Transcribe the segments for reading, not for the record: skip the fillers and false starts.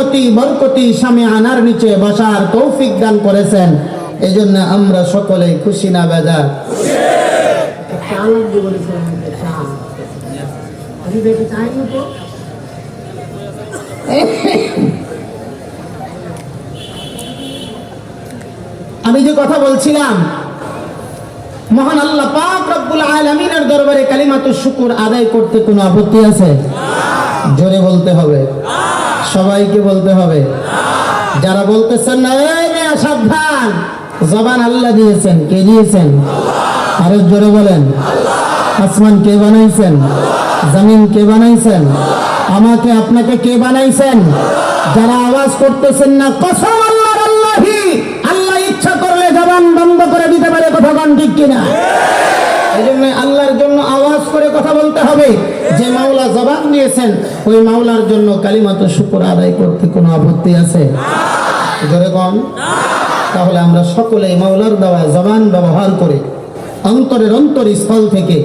রহমতি বরকতি শামে আনার নিচে বসার তৌফিক দান করেছেন। এজন্য আমরা সকলে খুশি না বেজার? আমি যে কথা বলছিলাম, মহান আল্লাহ পাক রব্বুল আলামিনের দরবারে কালিমাতুশ শুকর আদায় করতে কোনো আপত্তি আছে? জোরে বলতে হবে, সবাইকে বলতে হবে। যারা বলতেছেন না, এই মেয়ে সাবধান, জবান আল্লাহ দিয়েছেন। কে দিয়েছেন? আরো জোরে বলেন। আসমান কে বানাইছেন? জমিন কে বানাইছেন? আমাকে আপনাকে কে বানাইছেন? যারা আওয়াজ করতেছেন না, কসম আল্লাহর, আল্লাহি, আল্লাহ ইচ্ছা করলে জবান বন্ধ করে দিতে পারে। কথা কোন ঠিক কিনা? এজন্য আল্লাহর জন্য আওয়াজ করে কথা বলতে হবে। যে মাওলা জবান দিয়েছেন, ওই মাওলার জন্য কালিমাতুশ শুকর আদায় করতে কোনো আপত্তি আছে? জোরে কোন। তাহলে আমরা সকলেই মাওলার দেওয়া জবান ব্যবহার করে অন্তরের অন্তরস্থল থেকে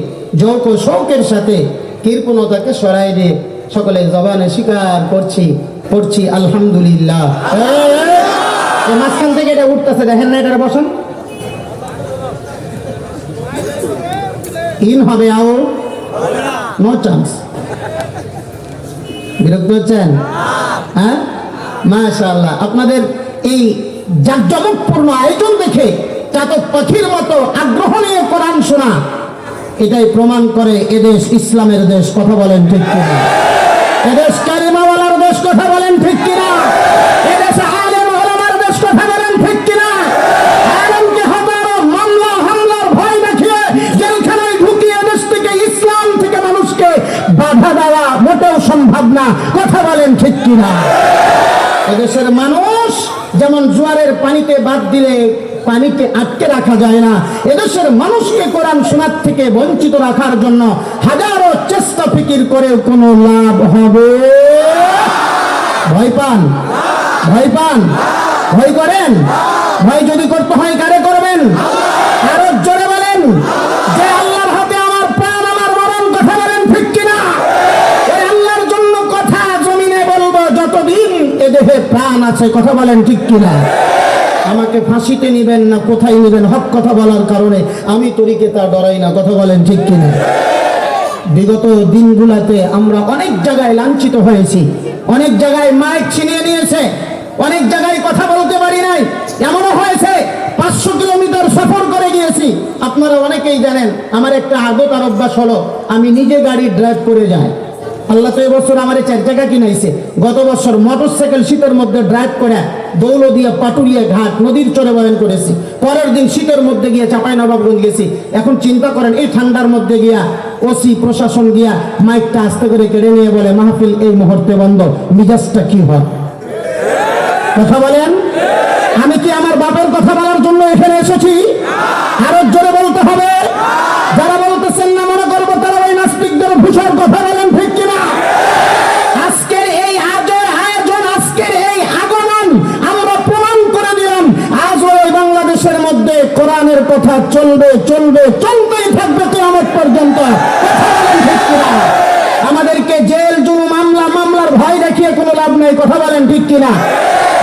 যোগ ও শৌকের সাথে কৃপণতাকে সরাই দিয়ে সকলে জবানে স্বীকার পড়ছি আলহামদুলিল্লাহ। মাঝখান থেকে এটা উঠতেছে, দেখেন না, এটা বসেন। ইন হবে, আও নো চান্স। বিরক্ত হচ্ছেন? হ্যাঁ, মাশাআল্লাহ। আপনাদের এই জাঁকজমকপূর্ণ আয়োজন দেখে চাতক পাখির মতো আগ্রহ নিয়ে কোরআন শোনা, এটাই প্রমাণ করে এদেশ ইসলামের দেশ। কথা বলেন ঠিক কিনা? এদেশ কালিমাওয়ালার দেশ। কথা বলেন ঠিক কিনা? এদেশ আলেম ওলামার দেশ। কথা বলেন ঠিক কিনা? আলেমকে হাজারো মামলা হামলার ভয় দেখিয়ে জেলখানায় ঢুকিয়ে দেশ থেকে, ইসলাম থেকে মানুষকে বাধা দেওয়া মোটেও সম্ভব না। কথা বলেন ঠিক কিনা? এদেশের মানুষ যেমন জোয়ারের পানিতে বাদ দিলে পানিকে আটকে রাখা যায় না, এদেশের মানুষকে কোরআন শোনার থেকে বঞ্চিত রাখার জন্য হাজারো চেষ্টা ফিকির করে কোনো লাভ হবে? ভয় পান? ভয় পান? ভয় করেন? ভয় যদি করতে হয় কারে করবেন? আরো জোরে বলেন। যে আল্লাহর হাতে আমার প্রাণ, আমার মরণ। কথা বলেন ঠিক কিনা? এই আল্লাহর জন্য কথা জমিনে বলবো যতদিন এ দেহে প্রাণ আছে। কথা বলেন ঠিক কিনা? আমাকে ফাঁসিতে নিবেন না, কোথায় নিবেন? হক কথা বলার কারণে আমি তরিকে তা ডরাই না। কথা বলেন ঠিক কিনা? বিগত দিনগুলোতে আমরা অনেক জায়গায় লাঞ্ছিত হয়েছি, অনেক জায়গায় মাইক ছিনিয়ে নিয়েছে, অনেক জায়গায় কথা বলতে পারি নাই। এমনও হয়েছে 500 কিলোমিটার সফর করে গিয়েছি। আপনারা অনেকেই জানেন, আমার একটা আদত আর অভ্যাস হলো, আমি নিজে গাড়ি ড্রাইভ করে যাই। আল্লাহ তো এবছর আমার 4 টাকা কিনাইছে। গত বছর মোটরসাইকেল শীতের মধ্যে ড্রাইভ করে দৌলদিয়া, পাটুরিয়া ঘাট, নদীর চরে বয়ান করেছি। পরের দিন শীতের মধ্যে গিয়ে চাঁপাইনবাবগঞ্জ গেছি। এখন চিন্তা করেন, এই ঠান্ডার মধ্যে গিয়া ওসি প্রশাসন গিয়া মাইকটা আস্তে করে কেড়ে নিয়ে বলে মাহফিল এই মুহূর্তে বন্ধ। মিজাজটা কি হয়? কথা বলেন। আমি কি আমার বাপের কথা বলার জন্য এখানে এসেছি? আরো জোরে বলতে হবে। যারা বলতেছেন না, মনে করবো তারা ওই নাস্তিকদের ভূষণ। কথা বলেন ঠিক কিনা? আজকের এই আয়োজন, আজকের এই আগমন আমরা প্রমাণ করে দিলাম, আজও এই বাংলাদেশের মধ্যে কোরআনের কথা চলবে, চলবে, চলতেই থাকবে কিয়ামত পর্যন্ত। কথা বলেন ঠিক কিনা? আমাদেরকে জেল, জুলুম, মামলার ভয় দেখিয়ে কোনো লাভ নেই। কথা বলেন ঠিক কিনা?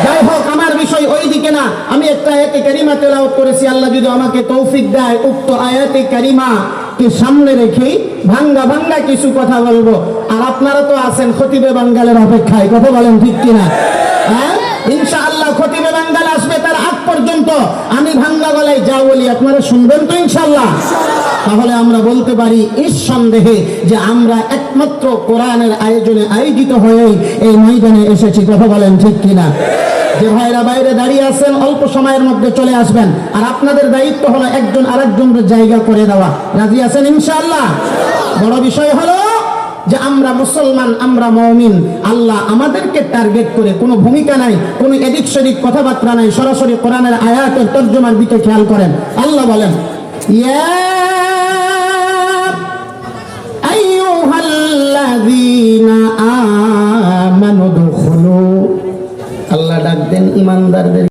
যাই হোক, আমার বিষয় ওই দিকে না। আমি একটা আয়াতে কারিমা তেলাওয়াত করেছি। আল্লাহ যদি আমাকে তৌফিক দেয়, উক্ত আয়াতে কারিমা কে সামনে রেখে ভাঙ্গা কিছু কথা বলবো। আর আপনারা তো আছেন খতিবে বাঙ্গালের অপেক্ষায়। কথা বলেন ঠিক কিনা? হ্যাঁ, ইনশাআল্লাহ খতিবে বাঙ্গাল আসবে, তার আগ পর্যন্ত আমি ভাঙ্গা গলায় যা বলি আপনারা শুনবেন তো ইনশাআল্লাহ? তাহলে আমরা বলতে পারি নিঃসন্দেহে যে আমরা একমাত্র কোরআনের আয়োজনে আয়োজিত হয়ে এই ময়দানে এসেছি। কথা বলেন ঠিক কিনা? যে ভাইরা বাইরে দাঁড়িয়ে আছেন, অল্প সময়ের মধ্যে চলে আসবেন। আর আপনাদের দায়িত্ব হলো একজন আরেকজনের জায়গা করে দেওয়া। রাজি আছেন ইনশাআল্লাহ? বড় বিষয় হলো যে আমরা মুসলমান, আমরা মুমিন। আল্লাহ আমাদেরকে টার্গেট করে কোনো ভূমিকা নাই, কোনো এদিক সেদিক কথাবার্তা নাই। সরাসরি কোরআনের আয়াতের তর্জমার দিকে খেয়াল করেন। আল্লাহ বলেন, ইয়া আইয়ুহাল্লাযীনা আমানু দুখুলু। আল্লাহ ডাক দেন ইমানদারদের।